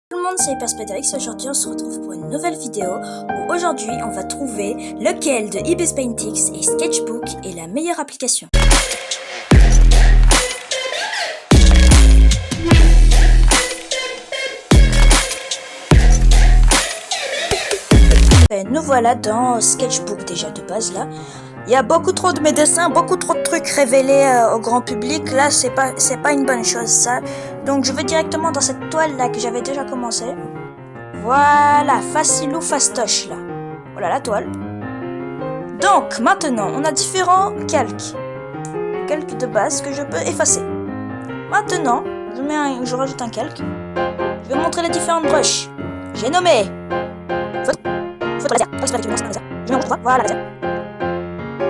Tout le monde, c'est Hyperspédrix. Aujourd'hui, on se retrouve pour une nouvelle vidéo où aujourd'hui, on va trouver lequel de Ibis Paintix et Sketchbook est la meilleure application. Et nous voilà dans Sketchbook déjà de base là. Il y a beaucoup trop de mes dessins, beaucoup trop de trucs révélés au grand public. Là, c'est pas une bonne chose ça. Donc je vais directement dans cette toile là que j'avais déjà commencé. Voilà, facilou fastoche là. Voilà la toile. Donc maintenant, on a différents calques. Calques de base que je peux effacer. Maintenant, je rajoute un calque. Je vais montrer les différentes brushes. J'ai nommé photo laser. Je mets en rouge, voilà laser.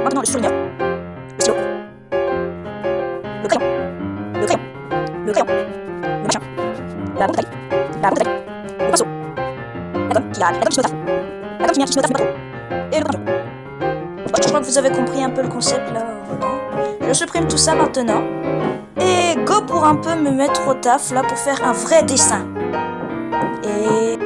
Maintenant le souligneur. Le stylo. Le crayon. Le machin. La bonne taille. Le pinceau. La gomme qui se met La gomme qui se met pas trop. Et le pinceau. Je crois que vous avez compris un peu le concept là. Je supprime tout ça maintenant. Et go pour un peu me mettre au taf là pour faire un vrai dessin. Et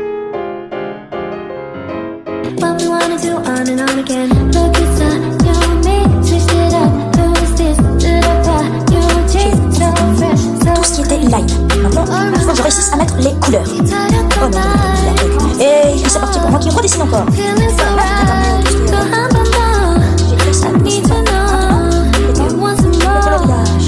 what we wanna do on and on again. Look inside, you and me, switched it up. Who's this? Did I buy? You change so fresh, so tout ce qui était light. Maintenant, il faut que je réussisse à mettre les couleurs. Oh non, et c'est parti pour moi qui redessine encore. feeling so right. So humble, J'ai fait ça. need to know. You want some Le more? coloriage.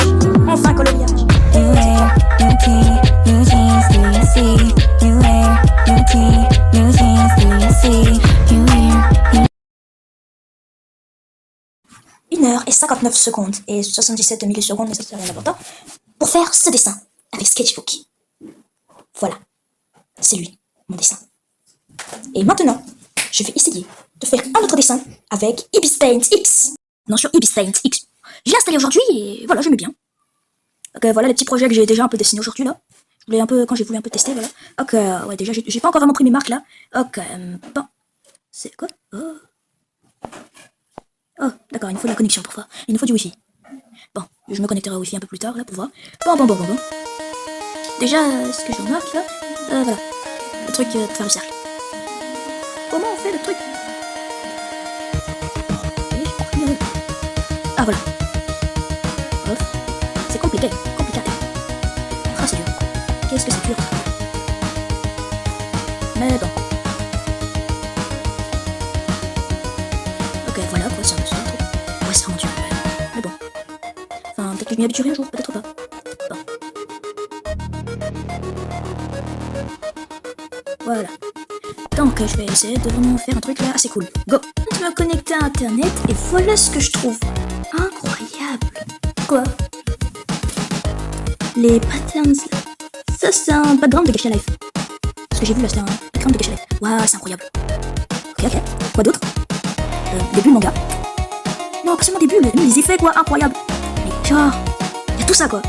Enfin coloriage. New hair, new tee, new jeans, do you see? New hair, new tee, new jeans, do you see? New hair, 1h59 secondes et 77 millisecondes, mais ça c'est rien d'important, pour faire ce dessin avec Sketchbook. Voilà, c'est lui, mon dessin. Et maintenant, je vais essayer de faire un autre dessin avec Ibis Paintix. Non, sur Ibis Paintix. J'ai installé aujourd'hui et voilà, je mets bien. Ok, voilà les petits projets que j'ai déjà un peu dessinés aujourd'hui là. Quand j'ai voulu un peu tester, voilà. Ok, ouais, déjà, j'ai pas encore vraiment pris mes marques là. Ok, bon. C'est quoi? Oh, d'accord, il nous faut de la connexion pour voir. Il nous faut du wifi. Bon, je me connecterai au wifi un peu plus tard, là, pour voir. Bon. Déjà, ce que je remarque, là, voilà. Le truc de faire le cercle. Comment on fait le truc? Ah, voilà. Hop. C'est compliqué. Ah, c'est dur. Qu'est-ce que c'est dur? Mais bon. Ok, voilà, quoi, c'est un peu ça, le truc. Ouais, c'est vraiment dur, ouais. Mais bon. Enfin, peut-être que je m'y habituerai un jour, peut-être pas. Bon. Voilà. Donc, je vais essayer de vraiment faire un truc là assez cool. Go! Je me connecter à Internet et voilà ce que je trouve. Incroyable! Quoi? Les patterns là. Ça, c'est un background de Gacha Life. Ce que j'ai vu là, c'était un background de Gacha Life. Waouh, c'est incroyable. Ok. Quoi d'autre? Début le manga. Non, pas seulement début, les effets quoi, incroyable. Mais genre, y'a tout ça quoi.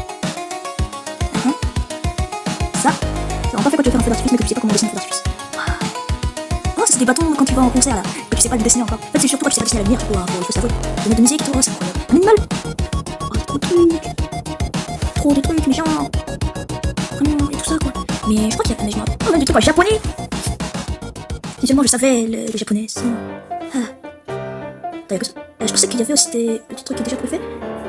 Ça, c'est vraiment pas fait quand tu veux faire un feu d'artifice mais que tu sais pas comment dessiner un feu d'artifice. Oh, c'est des bâtons quand tu vas en concert là, que tu sais pas le dessiner encore. En fait, c'est surtout quand tu sais pas dessiner la lumière, il faut savoir. Les notes de musique, tout, oh, c'est incroyable. Un animal. Oh, trop de trucs. Trop de trucs, mais genre. Vraiment, et tout ça quoi. Mais je crois qu'il y a pas de. Oh, même du truc en japonais. Si seulement je savais le japonais, sinon. Je pensais qu'il y avait aussi des petits trucs qui déjà préfaits.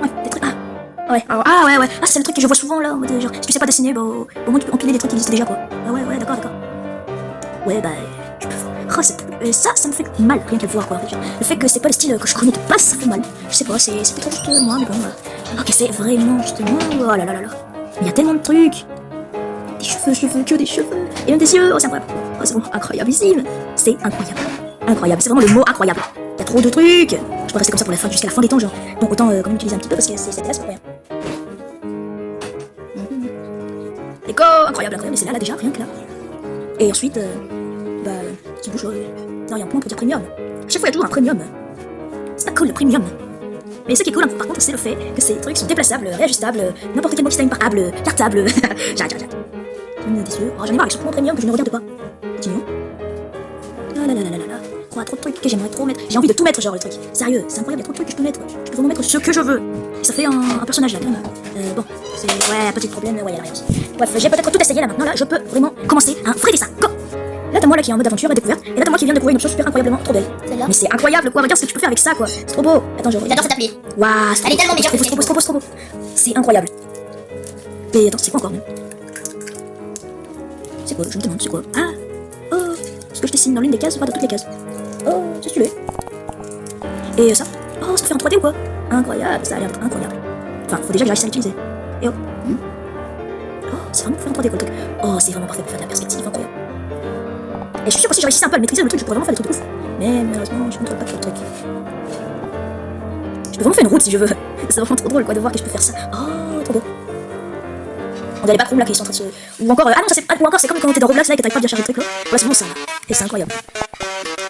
Ouais, des trucs. Ah ouais. Ah, c'est le truc que je vois souvent là. En mode, genre, si tu sais pas dessiner, bah, au moins tu peux empiler des trucs qui existent déjà quoi. Ah ouais, d'accord. Ouais, bah, tu peux. Oh, ça me fait mal, rien que le voir quoi. En fait, le fait que c'est pas le style que je connais de base, ça fait mal. Je sais pas, c'est peut-être juste moi, mais bon. Ok, c'est vraiment juste moi. Oh là là. Il y a tellement de trucs. Des cheveux, que des cheveux. Et même des yeux. Oh, c'est incroyable. Oh, c'est vraiment incroyableissime. C'est incroyable. Incroyable, c'est vraiment le mot incroyable. Il y a trop de trucs. Je peux rester comme ça pour la fin, jusqu'à la fin des temps, genre. Donc autant quand même utiliser un petit peu parce que c'est intéressant pour rien. L'écho, incroyable, mais c'est là déjà, rien que là. Et ensuite, petit bouche, non, il y a un point pour dire premium. À chaque fois, il y a toujours un premium. C'est pas cool le premium. Mais ce qui est cool, par contre, c'est le fait que ces trucs sont déplaçables, réajustables, n'importe quel mot qui portable, cartable. J'arrête. Des yeux. Oh, j'en ai marre avec ce point premium que je ne regarde pas. Continuons. quoi, trop de trucs que j'aimerais trop mettre. J'ai envie de tout mettre, genre le truc. Sérieux, c'est incroyable, il y a trop de trucs que je peux mettre. Je peux vraiment mettre ce que je veux. Et ça fait un personnage là, vraiment. Bon, c'est. Ouais, petit problème, ouais, y'a rien aussi. Bref, j'ai peut-être tout essayé là maintenant, là, je peux vraiment commencer un vrai dessin. Go! Là, t'as moi là qui est en mode aventure et découverte. Et là, t'as moi qui vient de découvrir une option super incroyablement trop belle. Celle-là. Mais c'est incroyable quoi, regarde ce que tu peux faire avec ça quoi. C'est trop beau. Attends, je J'adore cette appli. Waouh, Elle est tellement meilleure que trop beau, trop beau. C'est incroyable. Et attends, c'est quoi encore même? C'est quoi? Je me demande, c'est quoi? Ah! Oh! Ce que je dessine dans l'une des cases, pas dans toutes les cases. Oh, c'est stylé. Et ça? Oh, ça fait en 3D ou quoi? Incroyable, ça a l'air incroyable. Enfin, faut déjà que j'arrive à l'utiliser. Et oh! Oh, c'est vraiment fait en 3D quoi le truc. Oh, c'est vraiment parfait pour faire de la perspective, incroyable. Et je suis sûr que si je réussissais un peu à le maîtriser le truc, je pourrais vraiment faire des trucs de ouf. Mais malheureusement, je contrôle pas tout le truc. Je peux vraiment faire une route si je veux. C'est vraiment trop drôle quoi de voir que je peux faire ça. Oh, trop beau. On a les backrooms là qui sont en train de se. Ou encore, ah non, ça c'est. Ou encore, c'est comme quand t'es dans Roblox là et que t'arrives pas à bien charger le truc là. Voilà, c'est vraiment ça là. Et c'est incroyable.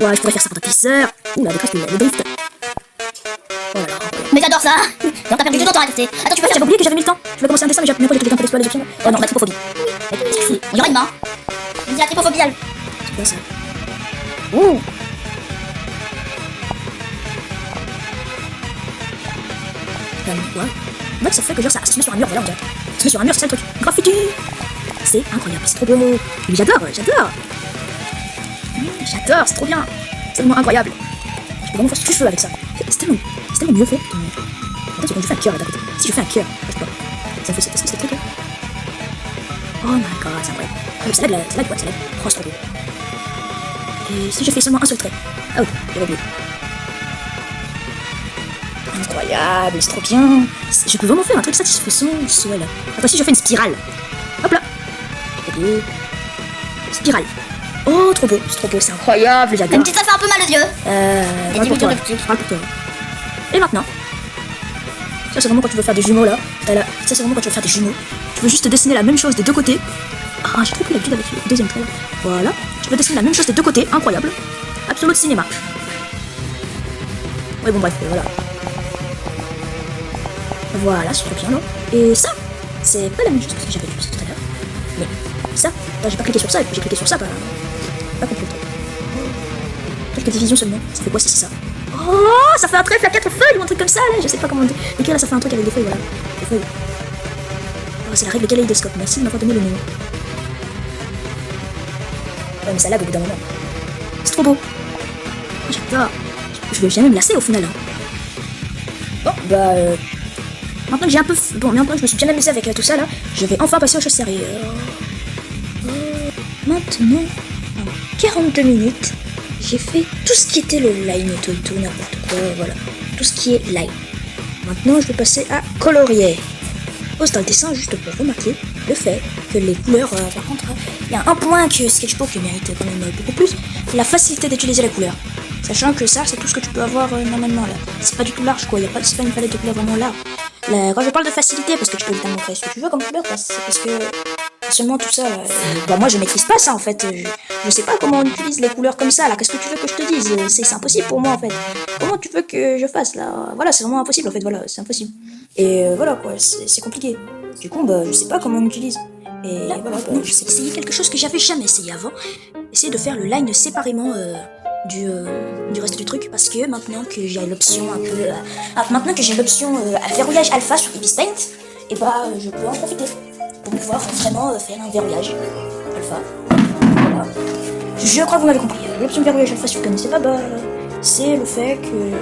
Ouais, je pourrais faire ça en glisseur. Ouh là, des crashes, le drift. Voilà. Mais j'adore ça. Donc t'as perdu du temps à tester. Attends, tu peux faire. J'avais oublié que j'avais mis le temps. Je vais commencer un dessin, mais j'ai même pas j'ai un peu d'exploit les options. Oh non, la tripophobie. Il y aura une main. Je dis la tripophobie, elle. C'est quoi ça? Ouh! Ouais. En fait, ça fait que genre ça se met sur un mur, voilà, on dirait. Ça se met sur un mur, c'est ça le truc. Graffiti! C'est incroyable, c'est trop beau. Mais j'adore. J'adore, c'est trop bien. C'est vraiment incroyable. Je peux vraiment faire ce que je veux avec ça. C'est tellement mieux fait. Attends, c'est quand je fais un cœur là d'un côté. Si je fais un cœur, je sais pas. Ça fait ce truc là. Oh my god, c'est incroyable. Ah, c'est là quoi, c'est là. Oh, c'est trop beau. Et si je fais seulement un seul trait? Ah oui, j'avais oublié. Incroyable, c'est trop bien. Je peux vraiment faire un truc satisfaisant, ce là. Attends, si je fais une spirale. Hop là. Trop beau. Spirale. Oh, trop beau, c'est incroyable, j'adore. Une petite ça, c'est un peu mal aux yeux. Parle pour diminution toi. de petit. Parle pour toi. Et maintenant, ça c'est vraiment quand tu veux faire des jumeaux là. Ça c'est vraiment quand tu veux faire des jumeaux. Tu veux juste dessiner la même chose des deux côtés. Ah, j'ai trop pris l'habitude avec le deuxième trait là. Voilà. Tu veux dessiner la même chose des deux côtés, incroyable. Absolute cinéma. Oui, bon, bref, voilà. Voilà, c'est trop bien là. Et ça, c'est pas la même chose que ce que j'avais vu tout à l'heure. Mais ça, là, j'ai pas cliqué sur ça, et puis j'ai cliqué sur ça, pas compris le truc. Quelques divisions seulement. Ça fait quoi si c'est ça? Oh, ça fait un trèfle à 4 feuilles ou un truc comme ça là. Je sais pas comment décrire là, ça fait un truc avec des feuilles, voilà. Des feuilles. Oh, c'est la règle kaléidoscope. Merci de m'avoir donné le nom. Ouais, mais ça lag au bout d'un moment. C'est trop beau. Oh, j'adore. Je vais jamais me lasser au final. Hein. Bon, bah. Maintenant que j'ai un peu. Bon, maintenant que je me suis bien amusé avec tout ça là, je vais enfin passer aux choses sérieuses. Maintenant, en 42 minutes, j'ai fait tout ce qui était le line et tout, n'importe quoi, voilà. Tout ce qui est line. Maintenant, je vais passer à colorier. Pose dans le dessin juste pour remarquer le fait que les couleurs, par contre, il y a un point que Sketchbook mérite quand même beaucoup plus, la facilité d'utiliser la couleur. Sachant que ça, c'est tout ce que tu peux avoir normalement là. C'est pas du tout large quoi, c'est pas une palette de couleurs vraiment large. Là, quand je parle de facilité, parce que tu peux évidemment créer ce que tu veux comme couleur, c'est parce que seulement tout ça, bah moi je maîtrise pas ça en fait. Je sais pas comment on utilise les couleurs comme ça là. Qu'est-ce que tu veux que je te dise? C'est impossible pour moi en fait. Comment tu veux que je fasse là? Voilà, c'est vraiment impossible en fait. Voilà, c'est impossible. Et voilà quoi, c'est compliqué. Du coup, bah je sais pas comment on utilise. Et là, voilà, bah, je sais essayer quelque chose que j'avais jamais essayé avant. Essayer de faire le line séparément du reste du truc, parce que maintenant que j'ai l'option un peu maintenant que j'ai l'option verrouillage alpha sur Ibis Paint, et bah je peux en profiter pour pouvoir vraiment faire un verrouillage alpha. Voilà. Je crois que vous m'avez compris. L'option verrouillage alpha, si vous ne connaissez pas, bah c'est le fait que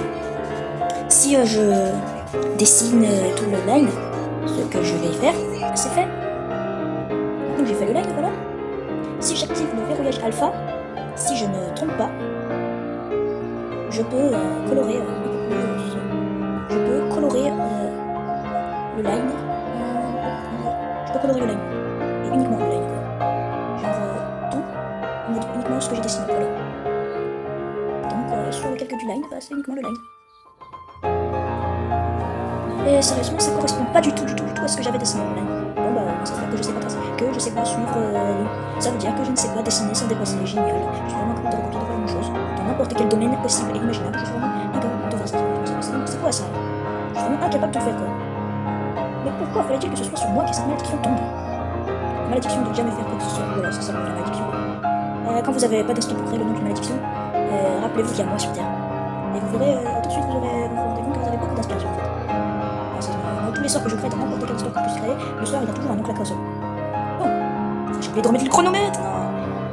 si je dessine tout le line, ce que je vais faire, c'est fait. Donc j'ai fait le line, voilà. Si j'active le verrouillage alpha, si je ne trompe pas, je peux colorer je peux colorer le line. Je peux colorer le line. Et uniquement le line. Genre tout, uniquement ce que j'ai dessiné. Voilà. Donc sur le calque du line, bah, c'est uniquement le line. Et sérieusement, ça correspond pas du tout à ce que j'avais dessiné le line. Bon bah, ça veut dire que je sais pas tracer, que je sais pas suivre. Ça veut dire que je ne sais pas dessiner sans dépasser. Génial. Je suis vraiment capable de recopier la même chose dans n'importe quel domaine possible et imaginable. Je suis vraiment incapable de faire ça. C'est quoi ça? Je suis vraiment incapable de le faire quoi. Mais pourquoi fallait-il que ce soit sur moi que cette malédiction tombe? La malédiction de jamais faire quoi que ce soit. Voilà, c'est ça la malédiction. Quand vous avez pas d'instant pour créer le nom d'une malédiction, Rappelez-vous qu'il y a moi sur Terre. Et vous verrez, tout de suite, vous vous rendez compte que vous avez beaucoup d'inspiration en fait. Tous les sorts que je crée dans n'importe quel sort que je puisse créer, le soir il y a toujours un oncle à cause. Bon, j'ai oublié de remettre le chronomètre.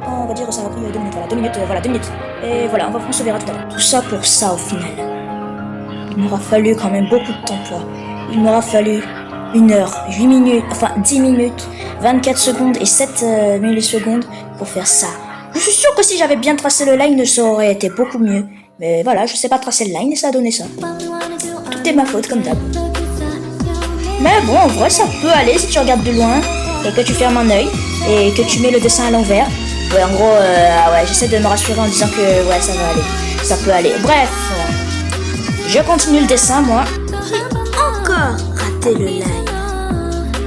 On va dire ça a pris 2 minutes, voilà, 2 minutes, voilà, 2 minutes. Et voilà, on se verra tout à l'heure. Tout ça pour ça au final. Il m'aura fallu quand même beaucoup de temps pour. Il m'aura fallu 1 heure, 8 minutes, enfin 10 minutes, 24 secondes et 7 millisecondes pour faire ça. Je suis sûr que si j'avais bien tracé le line, ça aurait été beaucoup mieux. Mais voilà, je sais pas tracer le line et ça a donné ça. Tout est ma faute comme d'hab. Mais bon, en vrai, ça peut aller si tu regardes de loin et que tu fermes un œil et que tu mets le dessin à l'envers. Ouais, en gros, ouais, j'essaie de me rassurer en disant que ouais, ça va aller. Ça peut aller. Bref, je continue le dessin, moi. J'ai encore raté le line.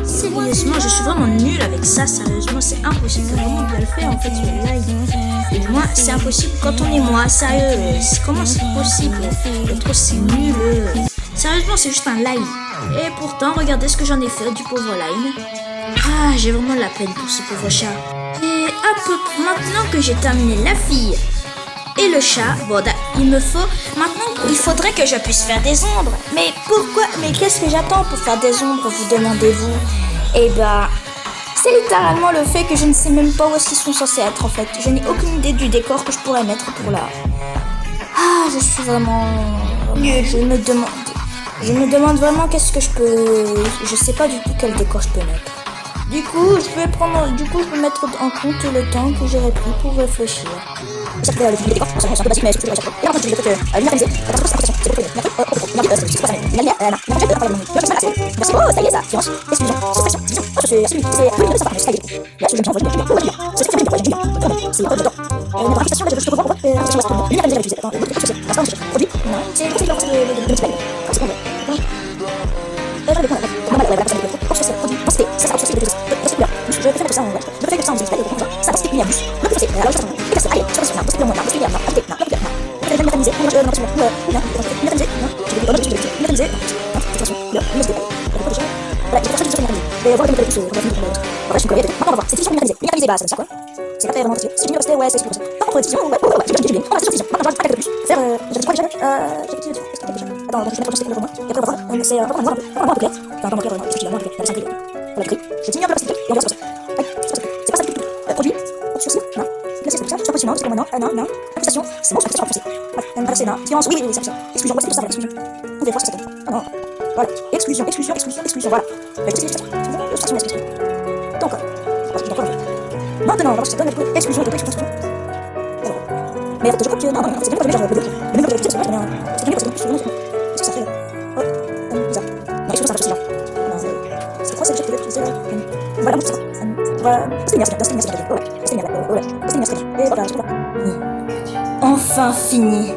Sérieusement, je suis vraiment nulle avec ça. Sérieusement, c'est impossible de vraiment bien le faire en fait sur le line. Et du moins, c'est impossible quand on est moi. Sérieux, comment c'est possible d'être aussi nul? Sérieusement, c'est juste un line. Et pourtant, regardez ce que j'en ai fait du pauvre line. Ah, j'ai vraiment de la peine pour ce pauvre chat. Et maintenant que j'ai terminé la fille et le chat, bon, il me faut... Maintenant, il faudrait que je puisse faire des ombres. Mais pourquoi? Mais qu'est-ce que j'attends pour faire des ombres, vous demandez-vous? Eh ben, c'est littéralement le fait que je ne sais même pas où est-ce qu'ils sont censés être, en fait. Je n'ai aucune idée du décor que je pourrais mettre pour là. Ah, je suis vraiment... Je me demande vraiment qu'est-ce que je peux... Je sais pas du tout quel décor je peux mettre. Du coup, je peux mettre en compte le temps que j'aurais pris pour réfléchir. Ça peut aller, les décors, c'est un peu basique, mais c'est plutôt et après, je vais peut-être lumière, merci, oh, ça y est, ça, silence, exclusion, suppression, division, oh, c'est celui, c'est ça, là, je me sens c'est c'est une application, je peux voir, lumière, utiliser, attends, produit, non, c'est maintenant, on va voir ce que ça donne, exclusion, exclusion. Mais attends, je crois que non, c'est bien que le même que c'est ça fait. Oh, bizarre. Non, exclusion, ça va c'est quoi, c'est déjà que c'est voilà, c'est ça. Voilà, c'est bien, enfin fini.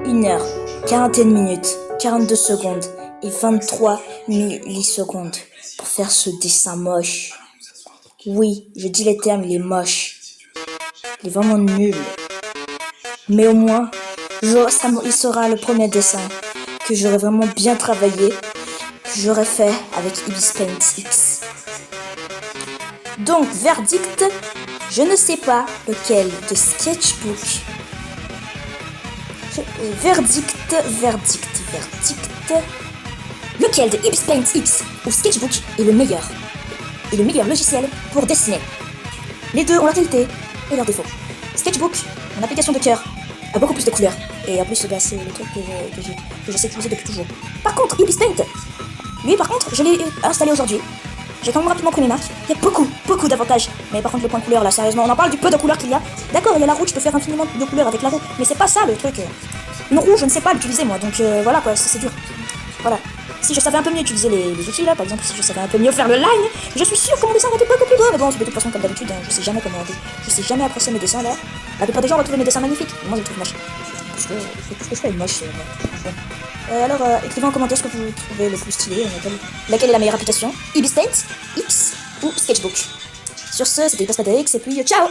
1 heure, 41 minutes, 42 secondes et 23 millisecondes pour faire ce dessin moche. Oui, je dis les termes, il est moche. Il est vraiment nul. Mais au moins, il sera le premier dessin que j'aurais vraiment bien travaillé, que j'aurais fait avec Ibis Paint X. Donc, verdict, je ne sais pas lequel de Sketchbook. Verdict. Lequel de Ibis Paint X ou Sketchbook est le meilleur? Et le meilleur logiciel pour dessiner. Les deux ont leur qualité et leurs défauts. Sketchbook, mon application de cœur, a beaucoup plus de couleurs. Et en plus, c'est le truc que j'essaie d'utiliser depuis toujours. Par contre, Ibis Paint, lui, par contre, je l'ai installé aujourd'hui. J'ai quand même rapidement pris mes marques. Il y a beaucoup d'avantages. Mais par contre, le point de couleur, là, sérieusement, on en parle du peu de couleurs qu'il y a. D'accord, il y a la roue, tu peux faire infiniment de couleurs avec la roue. Mais c'est pas ça le truc. Une roue, je ne sais pas l'utiliser, moi. Donc voilà, quoi, c'est dur. Voilà. Si je savais un peu mieux utiliser les outils là, par exemple, si je savais un peu mieux faire le line, je suis sûr que mon dessin aurait été beaucoup plus beau. Mais bon, de toute façon, comme d'habitude, je sais jamais apprécier mes dessins là. La plupart des gens vont trouver mes dessins magnifiques. Mais moi, je les trouve moches. Parce que tout ce que je fais est moche. Bon. Alors, écrivez en commentaire ce que vous trouvez le plus stylé. Laquelle est la meilleure application? Ibis Paint, X ou Sketchbook? Sur ce, c'était Paspadx et puis ciao!